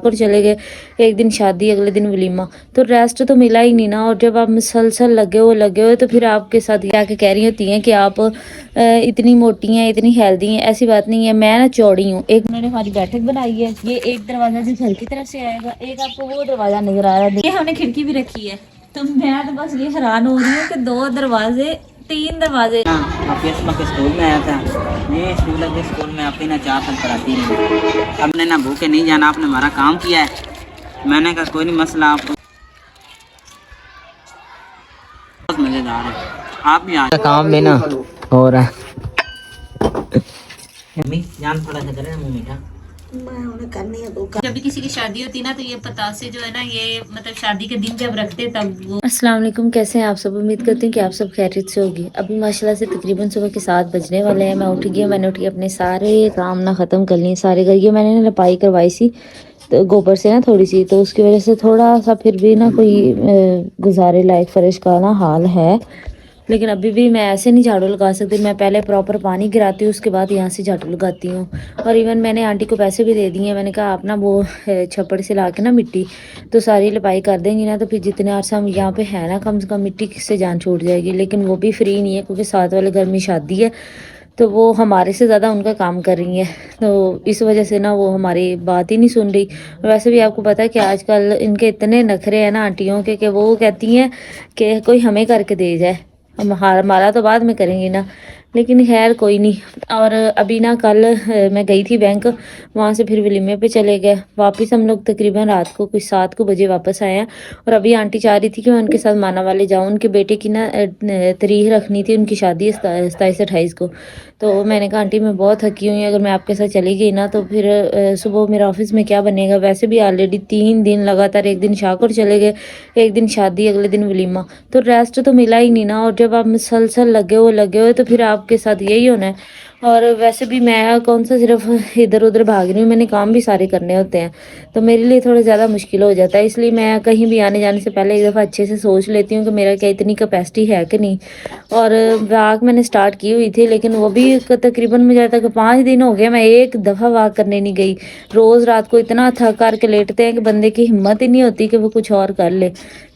शाहपुर चले गए, एक दिन शादी, अगले दिन वलीमा, तो रेस्ट तो मिला ही नहीं ना। और जब आप मुसलसल लगे हो तो फिर आपके साथ ये आके कह रही होती हैं कि आप इतनी मोटी हैं, इतनी हेल्दी हैं। ऐसी बात नहीं है, मैं ना चौड़ी हूँ। एक उन्होंने हमारी बैठक बनाई है, ये एक दरवाजा जो घर की तरफ से आएगा, एक आपको वो दरवाजा नजर आ रहा है, ये हमने खिड़की भी रखी है। तो मैं तो बस ये हैरान हो रही हूँ कि 2 दरवाजे, 3 दरवाजे। के स्कूल में आया था, ये स्कूल में आपकी ना 4 साल पढ़ाती नहीं, हमने ना भूखे नहीं जाना, आपने हमारा काम किया है। मैंने कहा कोई नहीं मसला, आपको बहुत मज़ेदार है, आप भी आ काम में ना हो रहा है। मम्मी जान थोड़ा सा करें मुँह मीठा। जब भी किसी की शादी होती है ना, तो ये पतासे जो है ना, ये मतलब शादी के दिन जब रखते तब वो। अस्सलाम वालेकुम, कैसे हैं आप सब? उम्मीद करती हूँ कि आप सब खैरियत से होगी। अभी माशाल्लाह से तकरीबन सुबह के 7 बजने वाले हैं। मैं उठ गई, मैंने उठ के अपने सारे काम ना ख़त्म कर लिए, सारे करके मैंने ना लपाई करवाई सी तो गोबर से ना थोड़ी सी, तो उसकी वजह से थोड़ा सा फिर भी ना कोई गुजारे लायक फर्श का ना हाल है। लेकिन अभी भी मैं ऐसे नहीं झाड़ू लगा सकती, मैं पहले प्रॉपर पानी गिराती हूँ, उसके बाद यहाँ से झाड़ू लगाती हूँ। और इवन मैंने आंटी को पैसे भी दे दिए हैं, मैंने कहा आप ना वो छप्पड़ से ला के ना मिट्टी तो सारी लिपाई कर देंगी ना, तो फिर जितने अर्सा हम यहाँ पे है ना, कम से कम मिट्टी किससे जान छूट जाएगी। लेकिन वो भी फ्री नहीं है, क्योंकि साथ वाले घर में शादी है, तो वो हमारे से ज़्यादा उनका काम कर रही हैं, तो इस वजह से ना वो हमारी बात ही नहीं सुन रही। वैसे भी आपको पता है कि आजकल इनके इतने नखरे हैं ना आंटियों के, कि वो कहती हैं कि कोई हमें करके दे जाए, हमारा तो बाद में करेंगी ना। लेकिन खैर कोई नहीं। और अभी ना कल मैं गई थी बैंक, वहाँ से फिर वलीमे पे चले गए, वापस हम लोग तकरीबन रात को कुछ 7 को बजे वापस आए हैं। और अभी आंटी चाह रही थी कि मैं उनके साथ माना वाले जाऊँ, उनके बेटे की ना तारीख रखनी थी, उनकी शादी 27-28 को। तो मैंने कहा आंटी मैं बहुत थकी हुई, अगर मैं आपके साथ चली गई ना तो फिर सुबह मेरा ऑफिस में क्या बनेगा। वैसे भी ऑलरेडी 3 दिन लगातार, एक दिन शाहपुर चले गए, एक दिन शादी, अगले दिन वलीमा, तो रेस्ट तो मिला ही नहीं ना। और जब आप मुसलसल लगे हो तो फिर आपके साथ यही होना है। और वैसे भी मैं कौन सा सिर्फ इधर उधर भाग रही हूँ, मैंने काम भी सारे करने होते हैं, तो मेरे लिए थोड़ा ज़्यादा मुश्किल हो जाता है। इसलिए मैं कहीं भी आने जाने से पहले एक दफ़ा अच्छे से सोच लेती हूँ कि मेरा क्या इतनी कैपेसिटी है कि नहीं। और वॉक मैंने स्टार्ट की हुई थी, लेकिन वो भी तकरीबन मुझे तक 5 दिन हो गए मैं एक दफ़ा वॉक करने नहीं गई। रोज़ रात को इतना थक कर के लेटते हैं कि बंदे की हिम्मत ही नहीं होती कि वो कुछ और कर ले,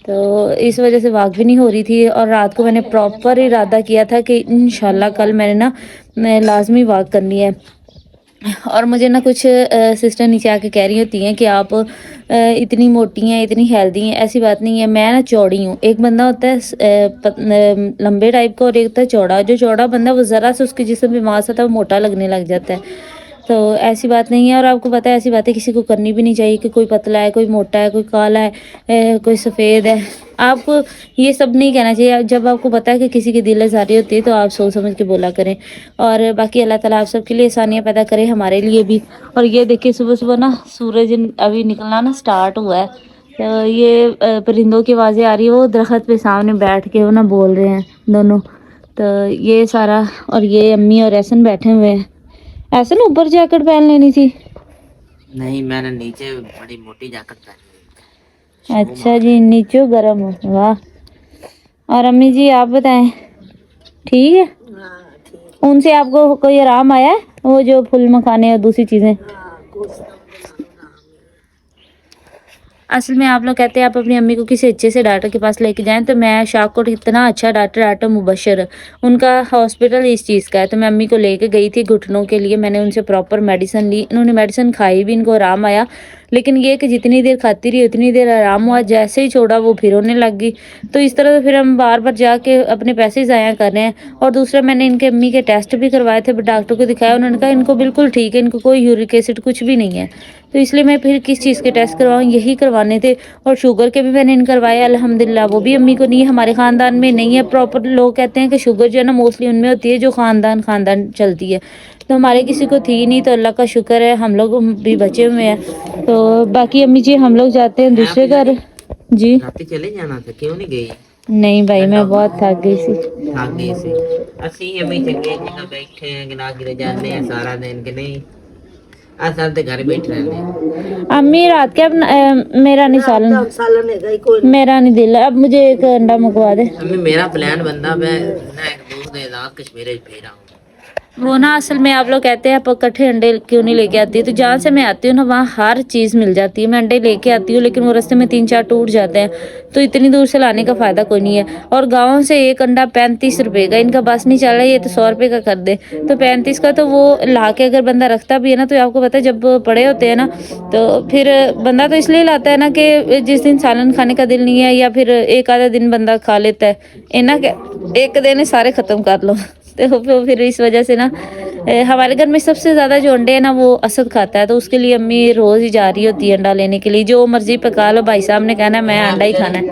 तो इस वजह से वॉक भी नहीं हो रही थी। और रात को मैंने प्रॉपर इरादा किया था कि इंशाल्लाह कल मैं लाजमी वॉक करनी है। और मुझे ना कुछ सिस्टर नीचे आके कह रही होती हैं कि आप इतनी मोटी हैं, इतनी हेल्दी हैं। ऐसी बात नहीं है, मैं ना चौड़ी हूँ। एक बंदा होता है लंबे टाइप का, और एक होता है चौड़ा। जो चौड़ा बंदा वो ज़रा सा उसके जिस्म पे मांस आता है वो मोटा लगने लग जाता है, तो ऐसी बात नहीं है। और आपको पता है ऐसी बातें किसी को करनी भी नहीं चाहिए कि कोई पतला है, कोई मोटा है, कोई काला है, कोई सफ़ेद है। आपको ये सब नहीं कहना चाहिए। जब आपको पता है कि किसी की दिल आज़ारी होती है तो आप सोच समझ के बोला करें। और बाकी अल्लाह ताला आप सबके लिए आसानियाँ पैदा करे, हमारे लिए भी। और ये देखिए सुबह सुबह ना सूरज अभी निकलना ना स्टार्ट हुआ है, तो ये परिंदों की आवाज़ें आ रही है, वो दरख्त पे सामने बैठ के वो ना बोल रहे हैं दोनों, तो ये सारा। और ये अम्मी और एहसन बैठे हुए हैं। ऐसे ना ऊपर जैकेट पहन लेनी थी। नहीं मैंने नीचे बड़ी मोटी जैकेट पहनी। अच्छा जी, नीचे गर्म हो, वाह। और अम्मी जी आप बताएं, ठीक है? उनसे आपको कोई आराम आया है? वो जो फुल मखाने और दूसरी चीजें। असल में आप लोग कहते हैं आप अपनी अम्मी को किसी अच्छे से डॉक्टर के पास लेके जाएं, तो मैं शाहकोट इतना अच्छा डॉक्टर मुबशर, उनका हॉस्पिटल इस चीज़ का है, तो मैं अम्मी को लेके गई थी घुटनों के लिए। मैंने उनसे प्रॉपर मेडिसिन ली, इन्होंने मेडिसिन खाई भी, इनको आराम आया। लेकिन ये कि जितनी देर खाती रही उतनी देर आराम हुआ, जैसे ही छोड़ा वो फिर होने लग गई। तो इस तरह से फिर हम बार बार जाके अपने पैसे ज़ाया कर रहे हैं। और दूसरा मैंने इनके अम्मी के टेस्ट भी करवाए थे, डॉक्टर को दिखाया, उन्होंने कहा इनको बिल्कुल ठीक है, इनको कोई यूरिक एसिड कुछ भी नहीं है। तो इसलिए मैं फिर किस चीज़ के टेस्ट करवाऊँ, यही करवाने थे। और शुगर के भी मैंने इन करवाए अल्हम्दुलिल्लाह, वो भी अम्मी को नहीं है, हमारे ख़ानदान में नहीं है। प्रॉपर लोग कहते हैं कि शुगर जो है ना मोस्टली उनमें होती है जो ख़ानदान चलती है, तो हमारे किसी को थी नहीं, तो अल्लाह का शुक्र है हम लोग भी बचे हुए हैं। तो बाकी अम्मी जी हम लोग जाते हैं दूसरे घर जी। चले जाना था, क्यों नहीं गई? नहीं भाई मैं बहुत थक गई सी। थक गई सी ਅਸੀਂ ਐਵੇਂ ਚੰਗੇ ਜਗ੍ਹਾ ਬੈਠੇ ਆਂ ਗਿਨਾ ਗਿਰੇ ਜਾਂਦੇ ਆ ਸਾਰਾ ਦਿਨ ਕਿ ਨਹੀਂ ਆ ਸਭ ਤੇ ਘਰ ਬੈਠੇ ਰਹਿੰਦੇ ਆ। अम्मी रात के अब मेरा नहीं सालन मेरा नहीं दिल, अब मुझे एक अंडा मंगवा दे। अम्मी मेरा प्लान बनता मैं ना एक दोस्त दे आजाद कश्मीर भेज रहा हूँ। वो ना असल में आप लोग कहते हैं आप इकट्ठे अंडे क्यों नहीं लेके आती, तो जहाँ से मैं आती हूँ ना वहाँ हर चीज़ मिल जाती है। मैं अंडे लेके आती हूँ लेकिन वो रास्ते में 3-4 टूट जाते हैं, तो इतनी दूर से लाने का फ़ायदा कोई नहीं है। और गाँव से एक अंडा 35 रुपये का, इनका बस नहीं चल रहा है, ये तो 100 रुपये का कर दे। तो 35 का तो वो ला के अगर बंदा रखता भी है ना, तो आपको पता है जब पड़े होते हैं ना, तो फिर बंदा तो इसलिए लाता है ना कि जिस दिन सालन खाने का दिल नहीं है या फिर एक आधा दिन बंदा खा लेता है, इना एक दिन सारे ख़त्म कर लो। तो फिर इस वजह से ना हमारे घर में सबसे ज़्यादा जो अंडे है ना वो असद खाता है, तो उसके लिए अम्मी रोज़ ही जा रही होती है अंडा लेने के लिए। जो मर्जी पका लो, भाई साहब ने कहना है मैं अंडा ही खाना है।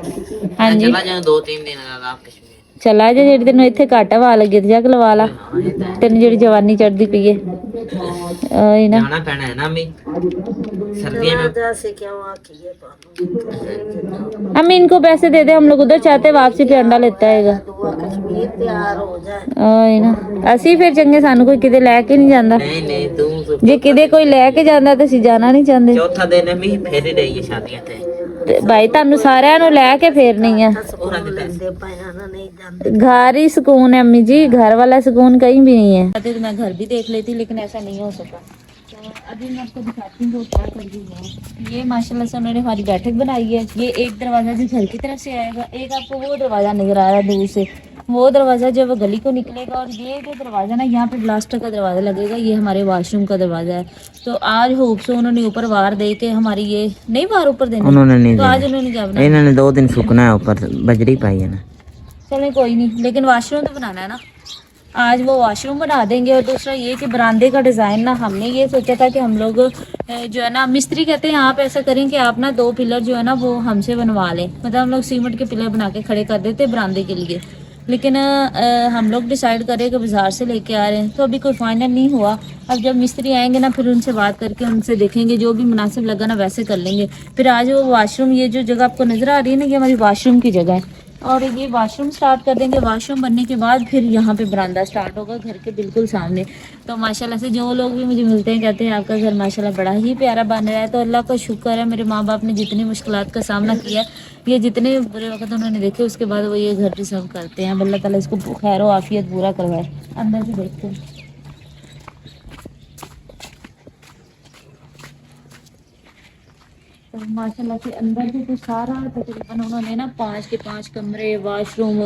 हाँ जी, चला जाए 2-3 दिन आप कश्मीर चला जा जेडी तेन इत्थे घट हवा लगी जाके लवा ला, तेन जेडी जवानी चढ़ती पई है ना। जाना पैना है ना, मैं सर्दियों में अम्मी इनको पैसे दे दे, हम लोग उधर चाहते वापसी पे अंडा लेता है ना। ਅਸੀਂ ਫਿਰ ਚੰਗੇ, ਸਾਨੂੰ ਕੋਈ ਕਿਤੇ ਲੈ ਕੇ ਨਹੀਂ ਜਾਂਦਾ। नहीं नहीं तू ਜੇ ਕਿਤੇ ਕੋਈ ਲੈ ਕੇ ਜਾਂਦਾ ਤਾਂ ਅਸੀਂ ਜਾਣਾ ਨਹੀਂ ਚਾਹੁੰਦੇ। चौथा दिन में फिर ही रही है शादियां थे ਤੇ ਭਾਈ ਤੁਹਾਨੂੰ ਸਾਰਿਆਂ ਨੂੰ ਲੈ ਕੇ ਫੇਰਨੀ ਆ। घर ही सुकून है अम्मी जी, घर वाला सुकून कहीं भी नहीं है। तो मैं घर भी देख लेती लेकिन ऐसा नहीं हो सका। तो अभी मैं आपको दिखाती हूँ वो क्या कर रही है। ये माशाल्लाह से उन्होंने हमारी बैठक बनाई है। ये एक दरवाज़ा जो घर की तरफ से आएगा, एक आपको वो दरवाज़ा नजर आ रहा है दूर से, वो दरवाज़ा जो वो गली को निकलेगा, और ये जो दरवाज़ा ना यहाँ पे ब्लास्टर का दरवाज़ा लगेगा, ये हमारे वॉशरूम का दरवाज़ा है। तो आज होप से उन्होंने ऊपर वार दे के हमारी ये नहीं वार ऊपर देना, उन्होंने नहीं तो आज उन्होंने क्या बनाया, इन्होंने 2 दिन सूखना है, ऊपर बजरी पाई है ना। चलें कोई नहीं, लेकिन वाशरूम तो बनाना है ना। आज वो वॉशरूम बना देंगे। और दूसरा ये कि बरामदे का डिज़ाइन ना हमने ये सोचा था कि हम लोग जो है ना, मिस्त्री कहते हैं आप ऐसा करें कि आप ना 2 पिलर जो है ना वो हमसे बनवा लें, मतलब हम लोग सीमेंट के पिलर बना के खड़े कर देते बरामदे के लिए। लेकिन हम लोग डिसाइड करें कि बाज़ार से लेके आ रहे हैं, तो अभी कोई फाइनल नहीं हुआ। अब जब मिस्त्री आएंगे ना फिर उनसे बात करके उनसे देखेंगे, जो भी मुनासिब लगा ना वैसे कर लेंगे। फिर आज वो वाशरूम, ये जो जगह आपको नज़र आ रही है ना, ये हमारी वाशरूम की जगह है, और ये वाशरूम स्टार्ट कर देंगे। वाशरूम बनने के बाद फिर यहाँ पे बरामदा स्टार्ट होगा घर के बिल्कुल सामने। तो माशाल्लाह से जो लोग भी मुझे मिलते हैं कहते हैं आपका घर माशाल्लाह बड़ा ही प्यारा बन रहा है। तो अल्लाह का शुक्र है, मेरे माँ बाप ने जितनी मुश्किलात का सामना किया, ये जितने बुरे वक्त उन्होंने देखे उसके बाद वो ये घर डिजर्व करते हैं। अल्लाह ताला इसको खैर व आफियत पूरा करवाए। अंदर से देखते हैं। तो माशाल्लाह से अंदर से तो सारा तकरीबन उन्होंने ना 5 के 5 कमरे, वॉशरूम,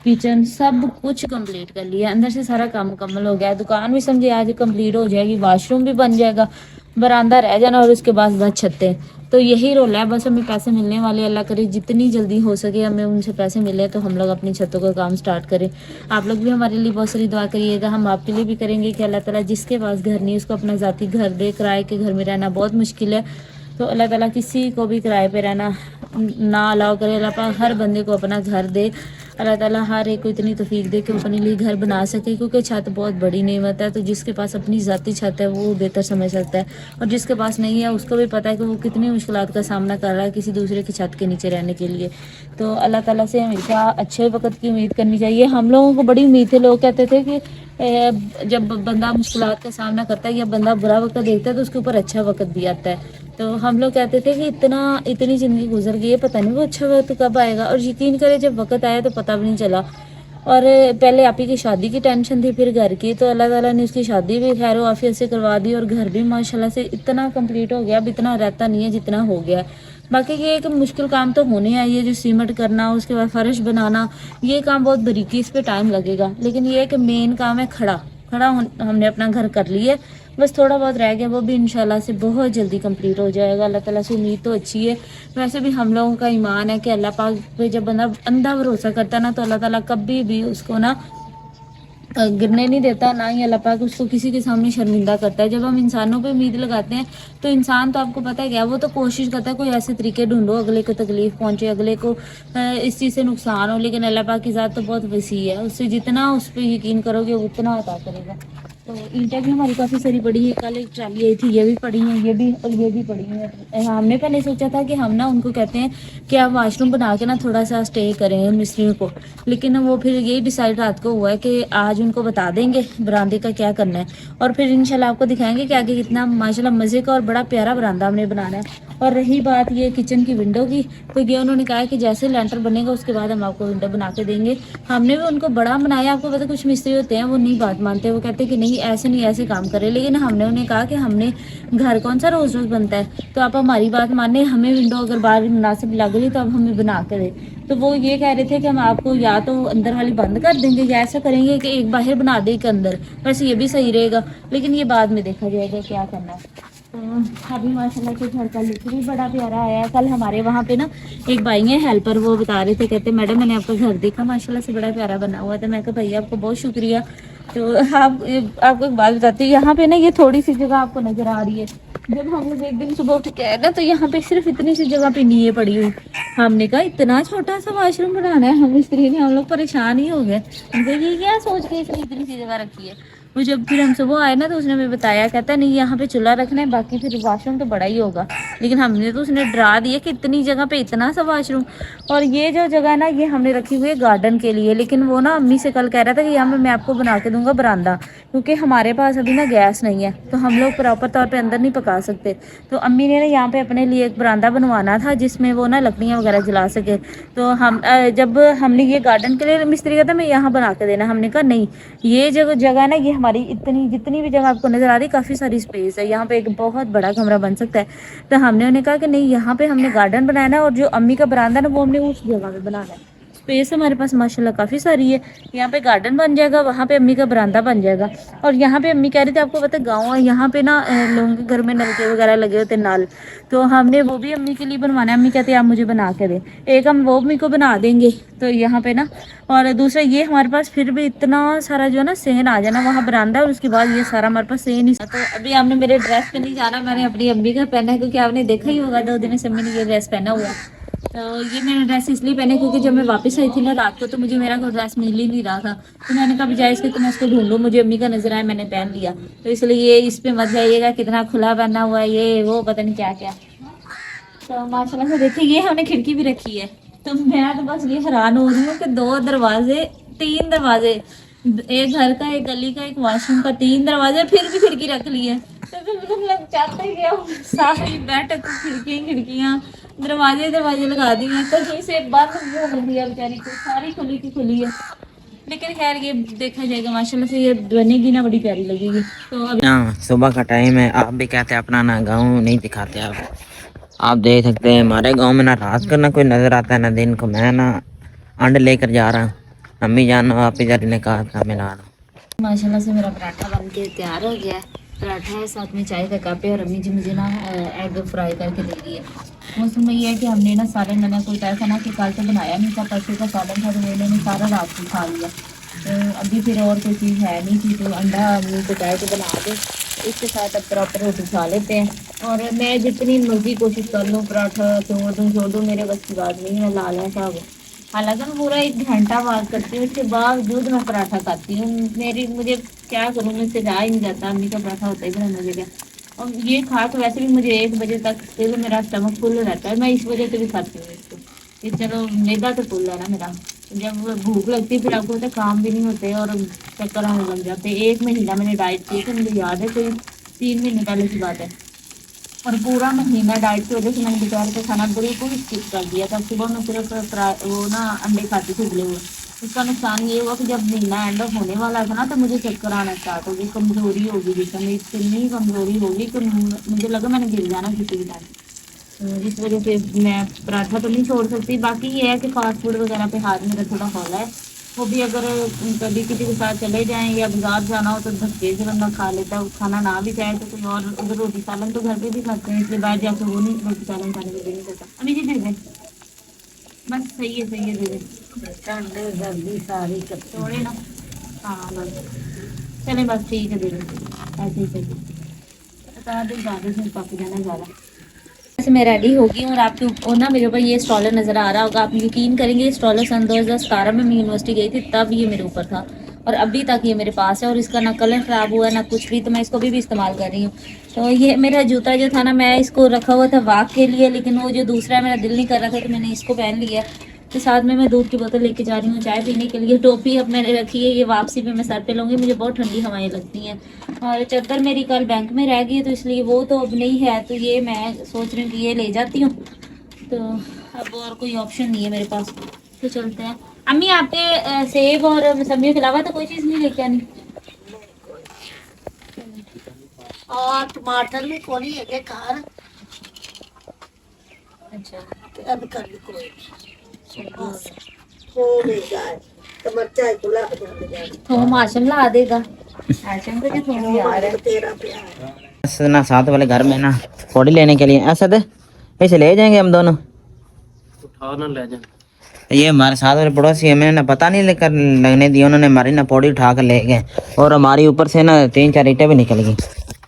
किचन सब कुछ कंप्लीट कर लिया। अंदर से सारा काम मुकम्मल हो गया। दुकान भी समझे आज कंप्लीट हो जाएगी, वॉशरूम भी बन जाएगा, बरामदा रह जाना और उसके बाद बस छतें। तो यही रोल है, बस हमें पैसे मिलने वाले। अल्लाह करे जितनी जल्दी हो सके हमें उनसे पैसे मिले तो हम लोग अपनी छतों का काम स्टार्ट करें। आप लोग भी हमारे लिए बहुत सारी दुआ करिएगा, हम आपके लिए भी करेंगे कि अल्लाह ताला जिसके पास घर नहीं उसको अपना ज़ाती घर दे। किराए के घर में रहना बहुत मुश्किल है, तो अल्लाह ताला किसी को भी किराए पे रहना ना अलाउ करे। अल्लाह पाक हर बंदे को अपना घर दे। अल्लाह ताला हर एक को इतनी तौफीक दे कि वो अपने लिए घर बना सके, क्योंकि छत बहुत बड़ी नेमत है। तो जिसके पास अपनी ज़ाती छत है वो बेहतर समझ सकता है, और जिसके पास नहीं है उसको भी पता है कि वो कितनी मुश्किलात का सामना कर रहा है किसी दूसरे की छत के नीचे रहने के लिए। तो अल्लाह ताला से हमेशा अच्छे वक्त की उम्मीद करनी चाहिए। हम लोगों को बड़ी उम्मीद थी, लोग कहते थे कि जब बंदा मुश्किलात का सामना करता है या बंदा बुरा वक्त देखता है तो उसके ऊपर अच्छा वक्त भी आता है। तो हम लोग कहते थे कि इतनी ज़िंदगी गुजर गई है, पता नहीं वो अच्छा वक्त कब आएगा। और यकीन करें जब वक्त आया तो पता भी नहीं चला। और पहले आप ही की शादी की टेंशन थी, फिर घर की, तो अल्लाह ताला ने उसकी शादी भी खैर आफियत से करवा दी, और घर भी माशाल्लाह से इतना कंप्लीट हो गया। अब इतना रहता नहीं है जितना हो गया। बाकी ये एक मुश्किल काम तो होने है, ये जो सीमेंट करना, उसके बाद फर्श बनाना, ये काम बहुत बारीकी, इस पर टाइम लगेगा। लेकिन ये एक मेन काम है खड़ा हमने अपना घर कर लिया, बस थोड़ा बहुत रह गया, वो भी इंशाल्लाह से बहुत जल्दी कंप्लीट हो जाएगा। अल्लाह ताला से उम्मीद तो अच्छी है। वैसे भी हम लोगों का ईमान है कि अल्लाह पाक पे जब बंदा अंधा भरोसा करता ना, तो अल्लाह ताला कभी भी उसको ना गिरने नहीं देता, ना ही अल्लाह पाक उसको किसी के सामने शर्मिंदा करता है। जब हम इंसानों पे उम्मीद लगाते हैं तो इंसान तो आपको पता है क्या, वो तो कोशिश करता है कोई ऐसे तरीके ढूंढो अगले को तकलीफ पहुंचे, अगले को इस चीज़ से नुकसान हो। लेकिन अल्लाह पाक की ज़ात तो बहुत वसी है, उससे जितना उस पर यकीन करोगे उतना अता करेगा। तो ईंटें भी हमारी काफ़ी सारी पड़ी है। कल एक ट्राली आई थी, ये भी पड़ी हैं, ये भी और ये भी पड़ी हैं। हमने पहले सोचा था कि हम ना उनको कहते हैं कि आप वाशरूम बना के ना थोड़ा सा स्टे करें मिस्त्रियों को, लेकिन वो फिर यही डिसाइड रात को हुआ है कि आज उनको बता देंगे बरामदे का क्या करना है, और फिर इंशाल्लाह आपको दिखाएंगे कि आगे कितना माशाल्लाह मज़े का और बड़ा प्यारा बरामदा हमने बनाना है। और रही बात ये किचन की विंडो की, तो ये उन्होंने कहा कि जैसे लेंटर बनेगा उसके बाद हम आपको विंडो बना के देंगे। हमने भी उनको बड़ा बनाया। आपको पता कुछ मिस्त्री होते हैं वो नहीं बात मानते, वो कहते हैं कि नहीं नहीं ऐसे नहीं ऐसे काम करें, लेकिन हमने उन्हें कहा कि हमने घर कौन सा रोज़ रोज़ बनता है, तो आप हमारी बात माने, हमें विंडो अगर बाहर मुनासिब लग रही तो आप हमें बना के दें। तो वो ये कह रहे थे कि हम आपको या तो अंदर वाली बंद कर देंगे या ऐसा करेंगे कि एक बाहर बना दे एक अंदर, वैसे ये भी सही रहेगा, लेकिन ये बाद में देखा जाएगा क्या करना है। तो अभी माशाल्लाह से घर का लुक भी बड़ा प्यारा आया है। कल हमारे वहाँ पे ना एक भाई है हेल्पर, वो बता रहे थे, कहते मैडम मैंने आपका घर देखा माशाल्लाह से बड़ा प्यारा बना हुआ था। मैं कहा भैया आपको बहुत शुक्रिया। तो आपको एक बात बताती हूँ, यहाँ पे ना ये थोड़ी सी जगह आपको नजर आ रही है। जब हम लोग एक दिन सुबह उठ के आए ना तो यहाँ पे सिर्फ इतनी सी जगह पे नींव पड़ी हुई। हमने कहा इतना छोटा सा वॉशरूम बनाना है, हम स्त्री ने, हम लोग परेशान ही हो गए। उनको ये क्या सोच के इसने इतनी सी जगह रखी है। वो जब फिर हम सुबह आए ना तो उसने हमें बताया, कहता नहीं यहाँ पे चूल्हा रखना है, बाकी फिर वॉशरूम तो बड़ा ही होगा। लेकिन हमने तो उसने डरा दिया कि इतनी जगह पे इतना सा वॉशरूम। और ये जो जगह है ना ये हमने रखी हुई है गार्डन के लिए, लेकिन वो ना अम्मी से कल कह रहा था कि यहाँ पे मैं आपको बना के दूंगा बरामदा, क्योंकि हमारे पास अभी ना गैस नहीं है तो हम लोग प्रॉपर तौर पर अंदर नहीं पका सकते। तो अम्मी ने ना यहाँ पे अपने लिए एक बरामदा बनवाना था जिसमें वो ना लकड़ियाँ वगैरह जला सके। तो हम जब हमने ये गार्डन के लिए मिस्त्री कहता मैं यहाँ बना के देना, हमने कहा नहीं, ये जगह है ना ये हमारी इतनी जितनी भी जगह आपको नजर आ रही काफ़ी सारी स्पेस है, यहाँ पे एक बहुत बड़ा कमरा बन सकता है। तो हमने उन्हें कहा कि नहीं यहाँ पे हमने गार्डन बनाना है और जो अम्मी का बरामदा ना वो हमने उस जगह पे बनाना है। स्पेस हमारे पास माशाल्लाह काफ़ी सारी है, यहाँ पे गार्डन बन जाएगा, वहाँ पे अम्मी का बरामदा बन जाएगा। और यहाँ पे अम्मी कह रही थी आपको पता है गाँव है, यहाँ पे ना लोगों के घर में नलके वगैरह लगे होते नल, तो हमने वो भी अम्मी के लिए बनवाना है। अम्मी कहती है आप मुझे बना के दें, एक हम वो अम्मी को बना देंगे तो यहाँ पे ना, और दूसरा ये हमारे पास फिर भी इतना सारा जो है ना सहन आ जाना, वहाँ बरामदा और उसके बाद ये सारा हमारे पास सहन ही। तो अभी आपने मेरे ड्रेस पे नहीं जाना, मैंने अपनी अम्मी का पहना है, क्योंकि आपने देखा ही होगा 2 दिन से मैंने ये ड्रेस पहना हुआ। तो ये मैंने ड्रेस इसलिए पहने क्योंकि जब मैं वापस आई थी ना रात को तो मुझे मेरा कोई ड्रेस मिल ही नहीं रहा था, तो मैंने कहा बजाय इसके तो मैं इसको ढूंढूं, मुझे अम्मी का नजर आया मैंने पहन लिया। तो इसलिए ये इस पे मत जाइएगा कितना खुला पहना हुआ है, ये वो पता नहीं क्या क्या। तो माशाल्लाह से देखिए ये हमने खिड़की भी रखी है। तो मैं तो बस ये हैरान हो रही हूँ कि 2 दरवाजे 3 दरवाजे, एक घर का एक गली का एक वॉशरूम का, 3 दरवाजे, फिर भी खिड़की रख ली है। तो फिर लग चाहते क्या सारी बैठक खिड़कियाँ दरवाजे लगा दिए हैं, कहीं से बंद हो दिया बेचारी को, सारी खुली की खुली है। लेकिन खैर ये देखा जाएगा माशाल्लाह से ये बनेगी ना बड़ी प्यारी लगेगी। तो अभी हाँ सुबह का टाइम है, आप भी कहते हैं अपना ना गाँव नहीं दिखाते आप देख सकते हैं हमारे गांव में ना रात को ना कोई नज़र आता है ना दिन को। मैं ना अंडे लेकर जा रहा हूँ, अम्मी जान आप ही ने कहा था मैं ला रहा हूँ। माशाल्लाह से मेरा पराठा बन के तैयार हो गया है। पराठा है साथ में चाय का कप है, और अम्मी जी मुझे ना एग फ्राई करके दे दी है। मौसम में ये है कि हमने ना सारे, मैंने कोई ऐसा ना कि कल तो बनाया नहीं था, परसों का सालन था तो वो इन्होंने सारा रात को खा लिया। तो अभी फिर और कोई चीज़ है नहीं थी, तो अंडा अम्मी को चाय को बना दे, इसके साथ अब प्रॉपर रोटी खा लेते हैं। और मैं जितनी मर्जी कोशिश कर लूँ पराठा छोड़ दूँ मेरे बस की बात नहीं, मैं ला लें साहब। हालांकि मैं पूरा 1 घंटा बात करती हूँ, उसके बावजूद मैं पराठा खाती हूँ। मुझे क्या करूँ, मुझसे रहा ही नहीं जाता, अम्मी का पराठा होता ही बना मुझे क्या। और ये खा तो वैसे भी मुझे 1 बजे तक फिर मेरा स्टमक फुल रहता है, मैं इस वजह से भी खाती हूँ इसको, कि चलो मैदा तो फुल है ना मेरा। जब भूख लगती है फिर आपको होता है काम भी नहीं होते और चक्कर आने लग जाते। 1 महीना मैंने डाइट की थी, मुझे याद है कोई 3 महीने पहले की बात है, और पूरा महीना डाइट की वजह से मैंने दोपहर का खाना बिल्कुल स्किप कर दिया था। सुबह में सिर्फ वो ना अंडे खाती थी उबले हुए। उसका नुकसान ये हुआ कि जब महीना एंड ऑफ होने वाला था ना तो मुझे चक्कर आना स्टार्ट हो गई, कमज़ोरी होगी, जिसमें इतनी कमज़ोरी होगी कि मुझे लगा मैंने गिर जाना किसी भी टाइम। जिस वजह से मैं पराठा तो नहीं छोड़ सकती। बाकी ये है कि फास्ट फूड वगैरह पे हाथ मेरा थोड़ा हौला है, वो भी अगर कभी किसी के साथ चले जाएं या बाजार जाना हो तो धक्के से बंदा खा लेता है, खाना ना भी चाहे तो कोई और। अगर रोटी सालन तो घर पे भी खाते हैं, इसलिए बाहर जाकर वो नहीं रोटी सालन खाने को नहीं करता। अभी जी दे दें, बस सही है दे दें, जल्दी सारी थोड़े ना, हाँ बस चले बस ठीक है दे दें, ऐसे ही सही बता दें, ज़्यादा से पक जाना ज़्यादा। वैसे मैं रेडी हो गई हूँ और आपके ऊपर ना मेरे ऊपर ये स्ट्रॉलर नज़र आ रहा होगा, आप यकीन करेंगे स्ट्रॉलर सन 2017 में मैं यूनिवर्सिटी गई थी तब ये मेरे ऊपर था और अभी तक ये मेरे पास है, और इसका ना कलर ख़राब हुआ ना कुछ भी, तो मैं इसको भी इस्तेमाल कर रही हूँ। तो ये मेरा जूता जो था ना मैं इसको रखा हुआ था वॉक के लिए, लेकिन वो जो दूसरा मेरा दिल नहीं कर रहा था तो मैंने इसको पहन लिया। तो साथ में मैं दूध की बोतल लेके जा रही हूँ चाय पीने के लिए। टोपी अब मैंने रखी है, ये वापसी पे मैं सर पे लूँगी, मुझे बहुत ठंडी हवाएं लगती हैं। और चद्दर मेरी कल बैंक में रह गई है तो इसलिए वो तो अब नहीं है, तो ये मैं सोच रही हूँ कि ये ले जाती हूँ। तो अब और कोई ऑप्शन नहीं है मेरे पास, तो चलते हैं। अम्मी आपके सेब और मौसम्मी के अलावा तो कोई चीज़ नहीं लेके आनी? और टमाटर भी कोनी है घर अच्छा ते अब कर भी कोई नहीं बस हो गई जाए तो मरचा कुला बजा जाए थोम आशम ला देगा आशम को जो थोम यार है तेरा प्यार बस ना साथ वाले घर में ना पौड़ी लेने के लिए असद ऐसे ले जाएंगे हम दोनों। उठा ना ले जाए। ये हमारे साथ वाले पड़ोसी है, मैंने ना पता नहीं लेकर लगने दी, उन्होंने हमारी ना पौड़ी उठा कर ले गए और हमारी ऊपर से ना 3-4 ईंटें भी निकल गई।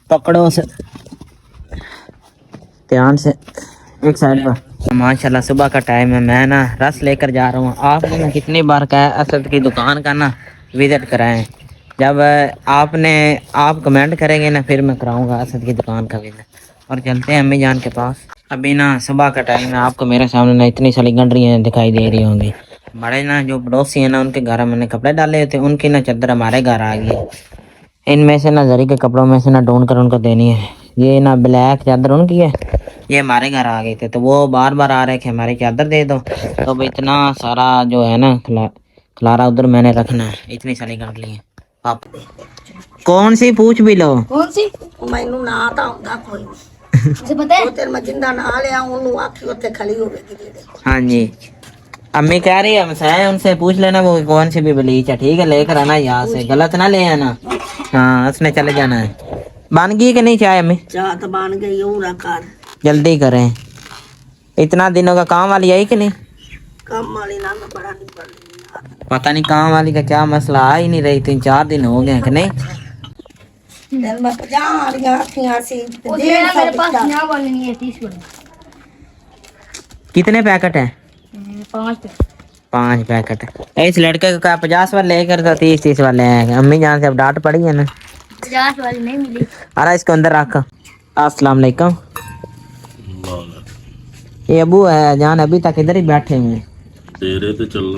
पकड़ो से ध्यान से एक साइड पर। माशाल्लाह सुबह का टाइम है, मैं ना रस लेकर जा रहा हूँ। आपने ना कितनी बार कहा है असद की दुकान का ना विजिट कराएं, जब आप कमेंट करेंगे ना फिर मैं कराऊंगा असद की दुकान का विजिट। और चलते हैं अम्मी जान के पास। अभी ना सुबह का टाइम है, आपको मेरे सामने ना इतनी सारी गंडरियाँ दिखाई दे रही होंगी। हमारे ना जो पड़ोसी हैं ना उनके घर मैंने कपड़े डाले थे, उनकी ना चादर हमारे घर आ गई। इनमें से ना जरी के कपड़ों में से ना ढूंढ कर उनको देनी है। ये ना ब्लैक चादर उनकी है, ये हमारे घर आ गए थे तो वो बार बार आ रहे कि हमारी चादर दे दो। तो अब इतना सारा जो है ना खलारा उधर मैंने रखना है, इतनी सारी गंडली है। आप कौन सी पूछ भी लो। कौन सी मैनू ना ਤਾਂ ਆਉਂਦਾ ਕੋਈ मुझे पता है ਉਹ ਤੇ ਮੈਂ ਜਿੰਦਾ ਨਾ ਲਿਆ ਉਹਨੂੰ ਆਖੀ ਉੱਥੇ ਖੜੀ ਹੋਵੇਗੀ ਜਿਹੜੇ हाँ जी, अम्मी कह रही है हमसे उनसे पूछ लेना वो कौन सी भी बलीच है, ठीक है लेकर आना यहाँ से, गलत ना ले आना। हाँ उसने चले जाना है। बन गई कि नहीं चाय अम्मी? ਚਾਹ ਤਾਂ ਬਣ ਗਈ ਉਹ ਨਾ ਕਰ जल्दी करें, इतना दिनों का काम वाली आई कि नहीं? ਕੰਮ ਵਾਲੀ ਨਾਲ ਤਾਂ ਬੜਾ ਨਹੀਂ ਪੜਦੀ पता नहीं काम वाली का क्या मसला, आ ही नहीं रही, 3-4 दिन हो गए कि नहीं? ਦਿਨ ਮੈਂ 50 ਵਾਲੀਆਂ ਆਖੀਆਂ ਸੀ ਤੇ वो ਜੇ मेरा मेरे सब पास ਦਿੱਤਾ। यहाँ वाली नहीं है 30 वाली कितने पैकेट है? 5 5 पैकेट। इस लड़के का 50 वाले लेकर तो 30 वाले हैं। अम्मी जान से अब डांट पड़ी है ना। 50 वाली नहीं मिली। अरे इसको अंदर रख। अस्सलाम वालेकुम। ये अबू है जान अभी तक इधर ही बैठे हुए हैं। तेरे तो चल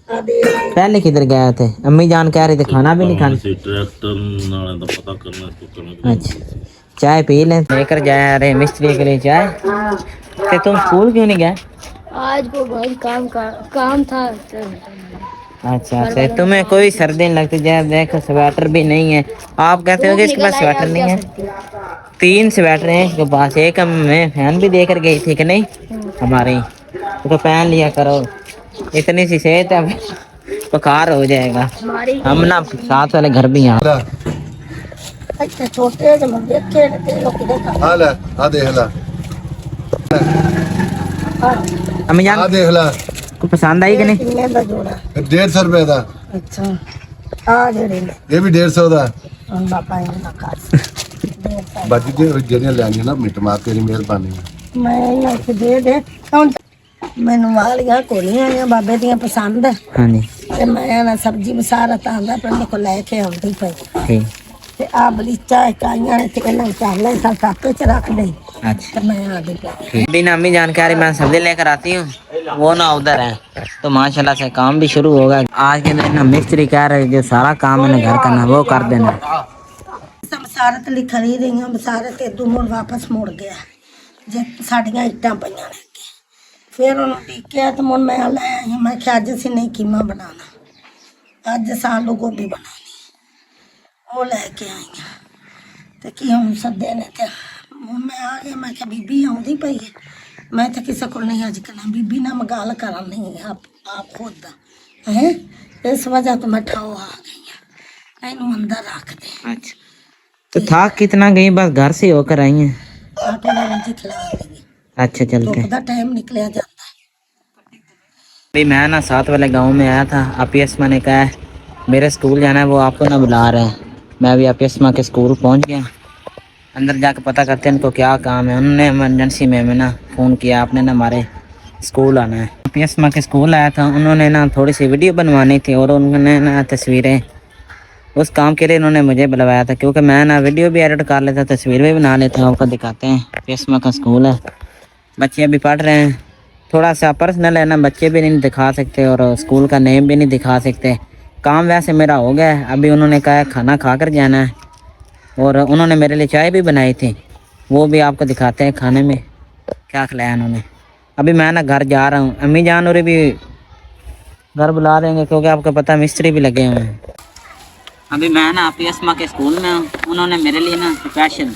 ਆ ਦੇ पहले किधर गए थे? अम्मी जान कह रही थी खाना भी नहीं खाना। सी ट्रैक्टर नाले दा पता करना तो करना। अच्छा चाय पी लें, लेकर जाए रहे मिस्त्री के लिए चाय। तो तुम स्कूल क्यों नहीं गए? आज को बहुत काम था अच्छा अच्छा, तुम्हें कोई सर्दी नहीं लगती? जब देखो स्वेटर भी नहीं है, आप कहते हो कि इसके पास स्वेटर नहीं है। 3 स्वेटर हैं इसके पास, एक मैं फैन भी देकर गई थी कि नहीं हमारी, तो पहन लिया करो, इतनी सी सेहत है बुखार हो जाएगा। हम ना साथ वाले घर भी यहाँ। ਇੱਥੇ ਛੋਟੇ ਜਿਹੇ ਮੁੰਡੇ ਖੇਡ ਤੇ ਲੋਕੀ ਦੇ ਆ ਲੈ ਆ ਦੇਖ ਲੈ अम्मी जान ਆ ਦੇਖ ਲੈ को पसंद आई कि नहीं? ਕਿੰਨੇ ਦਾ ਜੋੜਾ 150 ਰੁਪਏ ਦਾ ਅੱਛਾ ਆ ਜਿਹੜੇ ਨੇ ਇਹ ਵੀ 150 ਦਾ ਹੁਣ ਬਾਬਾ ਇਹਨੂੰ ਨਾ ਕਰ ਬਾਕੀ ਜਿਹੜੀਆਂ ਲੈਣੀਆਂ ਨਾ ਮਿੰਟ ਮਾਰ ਤੇਰੀ ਮਿਹਰਬਾਨੀ ਮੈਂ ਇਹਨਾਂ ਨੂੰ ਦੇ ਦੇ ਹੁਣ ਮੈਨੂੰ ਵਾਲੀਆਂ ਕੋਲੀਆਂ ਆਈਆਂ ਬਾਬੇ ਦੀਆਂ ਪਸੰਦ हाँ जी ਤੇ ਮੈਂ ਨਾ ਸਬਜ਼ੀ ਬਸਾਰਤ ਆਂਦਾ ਪਰ ਕੋ ਲੈ ਕੇ ਆਉਂਦੀ ਪਈ ठीक। ਤੇ ਆ ਬਲੀਚਾ ਕਾਈਆਂ ਨੇ ਤੇ ਇਹਨਾਂ ਚਾਹ ਲੈ ਸਾ ਟਾਪੇ ਚ ਰੱਖ ਦੇ अच्छा ਤੇ ਮੈਂ ਆ ਦੇ ਪਿਆ बिना अम्मी जानकारी मैं सब्जी लेकर आती हूँ, वो ना उधर है तो माशाल्लाह से काम भी शुरू होगा। आज के दिन ना मिस्त्री कह रहे जो सारा काम है घर करना वो कर देना। ਬਸਾਰਤ ਲਈ ਖੜੀ ਰਹੀਆਂ ਬਸਾਰਤ ਇਦੋਂ ਮੁੜ ਵਾਪਸ ਮੁੜ ਗਿਆ ਜੇ ਸਾਡੀਆਂ ਇੱਟਾਂ ਪਈਆਂ ਨੇ ਫਿਰ ਉਹਨੂੰ ਟਿਕਿਆ ਤੇ ਮੁੜ ਮੈਂ ਲੈ ਆਈ ਮੈਂ ਕਿਹਾ ਅੱਜ ਅਸੀਂ ਨਹੀਂ ਕੀਮਾ ਬਣਾਉਣਾ ਅੱਜ ਅਸੀਂ ਆਲੂ ਗੋਭੀ ਬਣਾਉਣੀ ਉਹ ਲੈ ਕੇ ਆਈਆਂ ਤੇ ਕੀ ਹੁਣ ਸੱਦੇ ਨੇ ਤੇ ਹੁਣ ਮੈਂ ਆ ਗਿਆ ਮੈਂ ਕਿਹਾ ਬੀਬੀ ਆਉਂਦੀ ਪਈ ਹੈ ਮੈਂ ਤਾਂ ਕਿਸੇ ਕੋਲ ਨਹੀਂ ਅੱਜ ਕਰਨਾ ਬੀਬੀ ਨਾਲ ਮੈਂ ਗੱਲ ਕਰਨ ਨਹੀਂ ਆਪ ਖੁਦ ਦਾ ਹੈ ਇਸ ਵਜ੍ਹਾ ਤੋਂ ਮੈਂ ਠਾਓ ਆ ਗਈ ਹਾਂ ਇਹਨੂੰ ਅੰਦਰ ਰੱਖ ਦੇ अच्छा तो था कितना गई, बस घर से होकर आई हैं? आटे वाले जी खिला देंगे अच्छा चलते हैं। तो टाइम निकला जाता है अभी मैं ना साथ वाले गांव में आया था, अपियसमा ने कहा है मेरे स्कूल जाना है, वो आपको ना बुला रहे हैं। मैं अभी अपियसमा के स्कूल पहुंच गया, अंदर जाकर पता करते हैं इनको क्या काम है। उन्होंने इमरजेंसी में ना फ़ोन किया आपने ना हमारे स्कूल आना है। अपियसमा के स्कूल आया था, उन्होंने ना थोड़ी सी वीडियो बनवानी थी और उन्होंने ना तस्वीरें, उस काम के लिए उन्होंने मुझे बुलवाया था क्योंकि मैं ना वीडियो भी एडिट कर लेता, तस्वीर भी बना लेता हूँ। आपको दिखाते हैं, अपियसमा का स्कूल है, बच्चे अभी पढ़ रहे हैं। थोड़ा सा पर्सनल है ना, बच्चे भी नहीं दिखा सकते और स्कूल का नेम भी नहीं दिखा सकते। काम वैसे मेरा हो गया है, अभी उन्होंने कहा है खाना खा कर जाना है और उन्होंने मेरे लिए चाय भी बनाई थी, वो भी आपको दिखाते हैं खाने में क्या खिलाया उन्होंने। अभी मैं ना घर जा रहा हूँ, अम्मी जान और भी घर बुला देंगे क्योंकि आपको पता मिस्त्री भी लगे हुए हैं। अभी मैं ना आप अस्मा के स्कूल में हूँ, उन्होंने मेरे लिए ना स्पेशल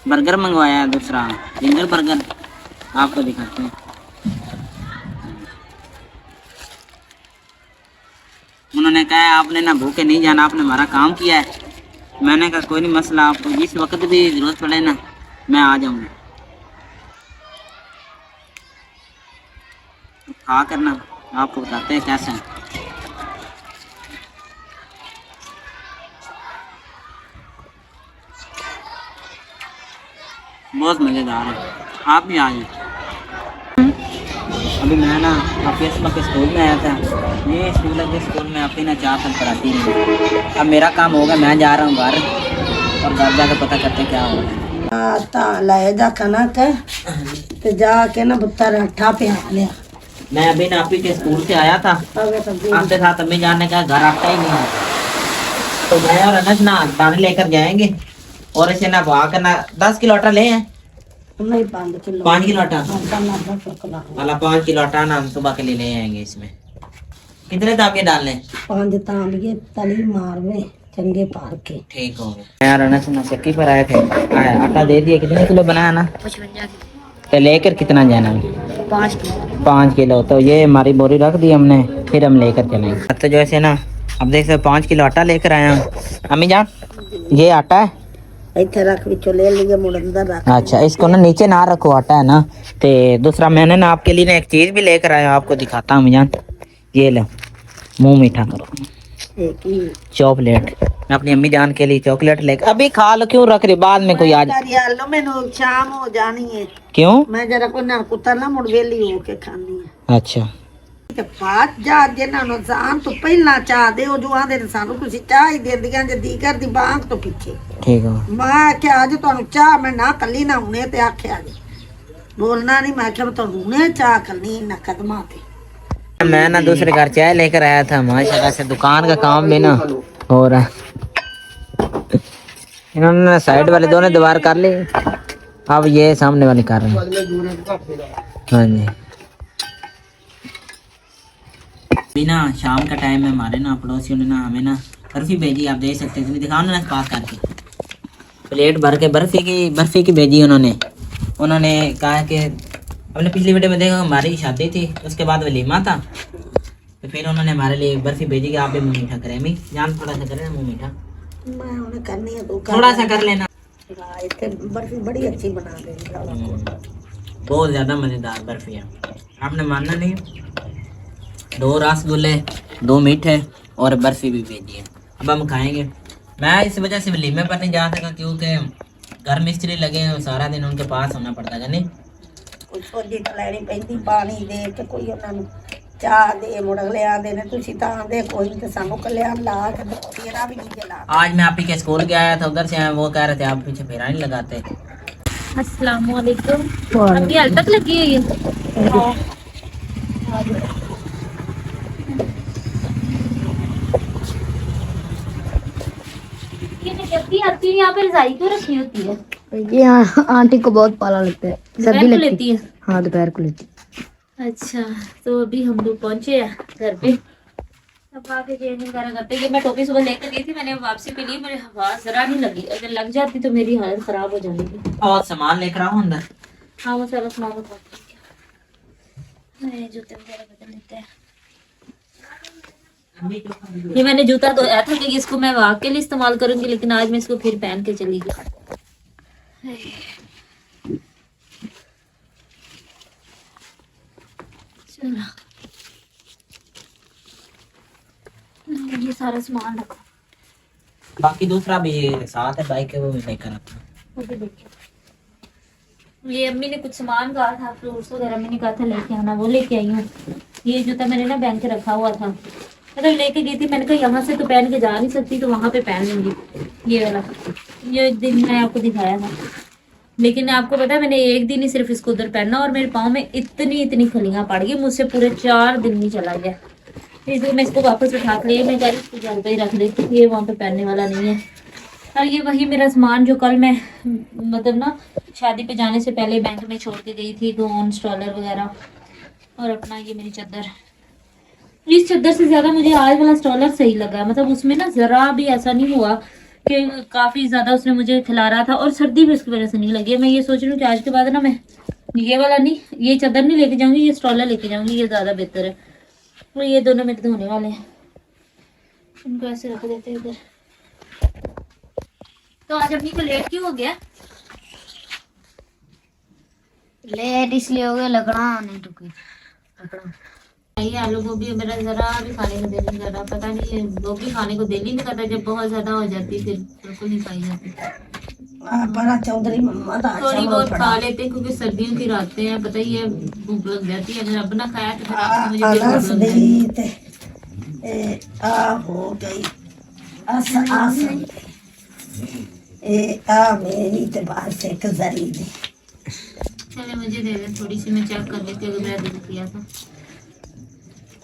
बर्गर मंगवाया है, दूसरा जिंगर बर्गर, आपको दिखाते हैं। उन्होंने कहा है आपने ना भूखे नहीं जाना, आपने हमारा काम किया है। मैंने कहा कोई नहीं मसला, आपको जिस वक्त भी ज़रूरत पड़े ना मैं आ जाऊँगा, खा करना आपको बताते हैं कैसे है। बहुत मज़ेदार है, आप भी आ जाए। अभी मैं ना आपके अस्मा के स्कूल में आया था, ये स्कूल है, स्कूल में आपकी ना 4 साल पढ़ाती नहीं। अब मेरा काम होगा, मैं जा रहा हूँ घर, और घर जाकर पता करते क्या हो रहा है। ਤਾਂ ਲੈ ਜਾ ਕਣਕ ਤੇ ਜਾ ਕੇ ਨਾ ਪੁੱਤਰ ਆਟਾ ਪਿਆ ਲਿਆ मैं अभी ना आपी के स्कूल से आया था, ਅਵੇ ਤਾਂ आपके साथ अम्मी जान ने कहा घर आता ही नहीं है, तो मैं और अनस ना दाने लेकर जाएंगे और इसे ना बहा कर ना 10 किलो आटा ले आए। ਨਹੀਂ 5 ਕਿਲੋ 5 किलो आटा ਆਟਾ ਨਾ ਫਰਕਲਾ वाला 5 किलो आटा ना हम सुबह के लिए ले आएंगे। इसमें कितने तांबे डालने? 5 तांबੀਏ ਤਲੀ ਮਾਰਵੇ चंगे पार के ठीक हो गया यार। अनस ना चक्की पर आए थे, आटा दे दिया। कितने किलो बनाया ना? 55 तो लेकर कितना जाना है? 5 किलो। तो ये हमारी बोरी रख दी हमने, फिर हम लेकर चलेंगे। तो जैसे ना अब देख सकते 5 किलो आटा लेकर आया हूँ। अम्मी जान ये आटा है, ਇੱਥੇ ਰੱਖ ਵਿੱਚੋਂ ਲੈ ਲਈਏ ਮੁੜ ਅੰਦਰ ਰੱਖ। अच्छा इसको ना नीचे ना रखो, आटा है ना। तो दूसरा मैंने ना आपके लिए ना एक चीज़ भी लेकर आया हूँ, आपको दिखाता हूँ। अम्मी जान ये लो, मुंह मीठा करो, एक ही चॉकलेट। मैं अपनी अम्मी जान के लिए चॉकलेट लेकर, अभी खा लो, क्यों रख रही, बाद में कोई आज। यालो मैनू शाम हो जानी है, क्यों? मैं जरा कोई ना कुत्ता ना मुड़ वेली हो के खानी है अच्छा ਤੇ ਬਾਅਦ ਜਾ ਜਿਹਨਾਂ ਨੂੰ ਜਾਣ ਤੋਂ ਪਹਿਲਾਂ ਚਾਹ ਦੇ ਉਹ ਜੋ ਆਂਦੇ ਨੇ ਸਾਨੂੰ ਤੁਸੀਂ ਚਾਹ ਹੀ ਦੇ ਦੀਆਂ ਜੇ ਦੀ ਕਰਦੀ ਬਾਂਗ ਤੋਂ ਪਿੱਛੇ। ठीक है। ਮੈਂ ਕਿਹਾ ਅੱਜ ਤੁਹਾਨੂੰ ਚਾਹ ਮੈਂ ਨਾ ਕੱਲੀ ਨਾ ਹੁਣੇ ਤੇ ਆਖਿਆ ਜੀ ਬੋਲਣਾ ਨਹੀਂ। मैं ਕਿਹਾ ਤੁਹਾਨੂੰ ਹੁਣੇ ਚਾਹ ਕੱਲੀ ਨਾ ਕਦਮਾਂ ਤੇ। मैं ना दूसरे घर चाय लेकर आया था, माशाल्लाह से दुकान का काम भी ना हो रहा। इन्होंने ना साइड वाले दोनों दीवार कर ली, अब ये सामने वाली कर रहे हैं। हाँ जी अभी ना शाम का टाइम है, हमारे ना पड़ोसियों ने ना हमें ना बर्फी भेजी, आप देख सकते हैं। दिखाओ ना पास करके, प्लेट भर के बर्फी की भेजी उन्होंने। उन्होंने कहा कि हमने पिछली वीडियो में देखा हमारी शादी थी, उसके बाद वलीमा था, तो फिर उन्होंने हमारे लिए बर्फी भेजी कि आप भी मुँह मीठा करें। अम्मी जान थोड़ा सा करें मुँह मीठा, मैं उन्हें करनी है तो थोड़ा सा कर लेना। इतने बर्फी बड़ी अच्छी बना दे। बहुत ज़्यादा मज़ेदार बर्फी है, आपने मानना नहीं। 2 रसगुल्ले, 2 मीठे और बर्फी भी भेजी है। अब हम खाएंगे। मैं इस वजह से वलीमे पर नहीं जा सका क्योंकि घर मिस्त्री लगे हैं, सारा दिन उनके पास होना पड़ता है। नहीं ਕੋਈ ਸੋਜੀ ਲੈਣੀ ਪੈਂਦੀ ਪਾਣੀ ਦੇ ਤੇ ਕੋਈ ਉਹਨਾਂ ਨੂੰ ਚਾਹ ਦੇ ਮੁੜ ਅਗਲੇ ਆਂਦੇ ਨੇ ਤੁਸੀਂ ਤਾਂ ਆਂਦੇ ਕੋਈ ਨਹੀਂ ਤੇ ਸਾਨੂੰ ਕੱਲਿਆਂ ਲਾ ਕੇ ਤੇਰਾ ਵੀ ਨਹੀਂ ਜਲਾ। आज मैं आप ही के स्कूल के आया था, उधर से आया, वो कह रहे थे आप पीछे फेरा नहीं लगाते। अस्सलाम वालेकुम। आपकी हाल तक लगी है ये? जब भी आती है यहाँ पे रजाई क्यों रखी होती है? ये आंटी को बहुत पाला लगता है, दोपहर सर्दी को लगती लेती है? हाँ दोपहर को लेती है। अच्छा, तो अभी हम लोग पहुंचे हैं घर पे, अब आके चेंज वगैरह करते हैं। मैं टोपी सुबह लेकर गई थी, मैंने वापसी के लिए, मेरी हवा जरा नहीं लगी, अगर लग जाती तो मेरी हालत खराब हो जानी थी। और सामान लेकर आओ अंदर। हाँ वो सारा सामान उठा के जूते वगैरह बदल लेते हैं। ये मैंने जूता धोया था कि इसको मैं वाक के लिए इस्तेमाल करूंगी, लेकिन आज मैं इसको फिर पहन के चली गई। चलो ये सारा सामान रखो, बाकी दूसरा भी साथ है बाइक है, वो भी लेकर आता। वो भी देखिए। ये अम्मी ने कुछ सामान कहा था, फ्रूट्स वगैरह मैंने कहा था लेके आना, वो लेके आई हूँ। ये जूता मैंने ना बैंक रखा हुआ था, मतलब लेके गई थी, मैंने कहा यहाँ से तो पहन के जा नहीं सकती तो वहाँ पे पहन लूंगी। ये वाला ये एक दिन मैंने आपको दिखाया था, लेकिन आपको पता है मैंने एक दिन ही सिर्फ इसको उधर पहना और मेरे पाँव में इतनी खलियाँ पड़ गई, मुझसे पूरे 4 दिन नहीं चला गया। इसलिए मैं इसको वापस उठा के लिए मैं कह रही इसको घर पे ही रख देती, ये वहाँ पे पहनने वाला नहीं है। और ये वही मेरा सामान जो कल मैं मतलब ना शादी पे जाने से पहले बैंक में छोड़ के गई थी, गोन स्ट्रॉलर वगैरह, और अपना ये मेरी चादर, इस चादर से ज्यादा मुझे आज वाला स्टॉलर सही लगा, मतलब उसमें ना जरा भी ऐसा नहीं हुआ कि काफी ज्यादा उसने मुझे खिला रहा था, और सर्दी भी उसकी वजह से नहीं लगी। मैं ये सोच रही हूँ कि आज के बाद ना मैं ये वाला नहीं, ये चादर नहीं लेके जाऊंगी, ये स्टॉलर लेके जाऊंगी, ये ज्यादा बेहतर है। तो ये दोनों मेरे धोने वाले हैं, इनको ऐसे रख देते हैं इधर। तो आज अपनी को लेट क्यों हो गया? लेट इसलिए हो गया, लकड़ा नहीं टूकी। ये आलू गोभी मेरा जरा भी खाने को दिल नहीं कर रहा, पता नहीं गोभी खाने को दिल ही नहीं करता, जब बहुत ज्यादा हो जाती फिर बिल्कुल नहीं खाई जाती। बड़ा चौधरी मम्मा दा थोड़ी बहुत खा लेते हैं क्योंकि सर्दियों की रातें हैं, पता ही है भूख लग जाती है। अगर अब ना खाया तो फिर आपको मुझे फिर अनस भूख लग जाएगी। दी ते आ हो गई आस आ मेरी ते बाहर से एक जरी दी। चले मुझे दे दे थोड़ी सी, मैं चेक कर लेती हूँ अगर मेरा दिल किया तो।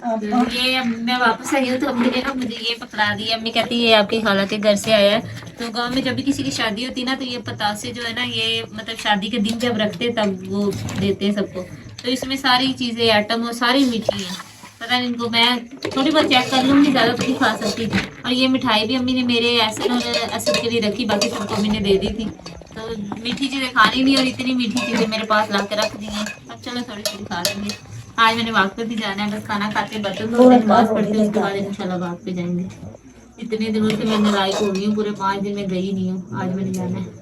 अब ये अब मैं वापस आई हूँ तो अम्मी ने ना मुझे ये पकड़ा दिया। अम्मी कहती है ये आपकी खाला के घर से आया है। तो गांव में जब भी किसी की शादी होती ना तो ये पतासे जो है ना, ये मतलब शादी के दिन जब रखते तब वो देते हैं सबको। तो इसमें सारी चीज़ें आइटम और सारी मीठी है, पता नहीं इनको, मैं थोड़ी बहुत चेक कर लूँगी, ज़्यादा तो नहीं खा सकती। और ये मिठाई भी अम्मी ने मेरे ऐसे और असद के लिए रखी, बाकी सबको अम्मी ने दे दी थी। तो मीठी चीज़ें खानी नहीं और इतनी मीठी चीज़ें मेरे पास ला के रख दी हैं। अब चलो थोड़ी थोड़ी खा लेंगे। आज मैंने वाक पे भी जाना है, बस खाना खाते बर्तन धोते नमाज पढ़ते उसके बाद इंशाल्लाह वाक पे जाएंगे। इतने दिनों से मैं नालायक हो गई हूँ, पूरे 5 दिन में गई नहीं हूँ, आज मैंने जाना है।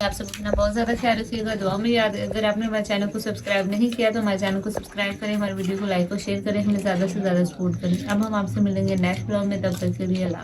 आप सब अपना बहुत ज़्यादा ख्याल रखिएगा, दुआ में याद। अगर आपने हमारे चैनल को सब्सक्राइब नहीं किया तो हमारे चैनल को सब्सक्राइब करें, हमारे वीडियो को लाइक और शेयर करें, हमें ज़्यादा से ज़्यादा सपोर्ट करें। अब हम आपसे मिलेंगे नेक्स्ट ब्लॉग में, तब तक के लिए अल्लाह।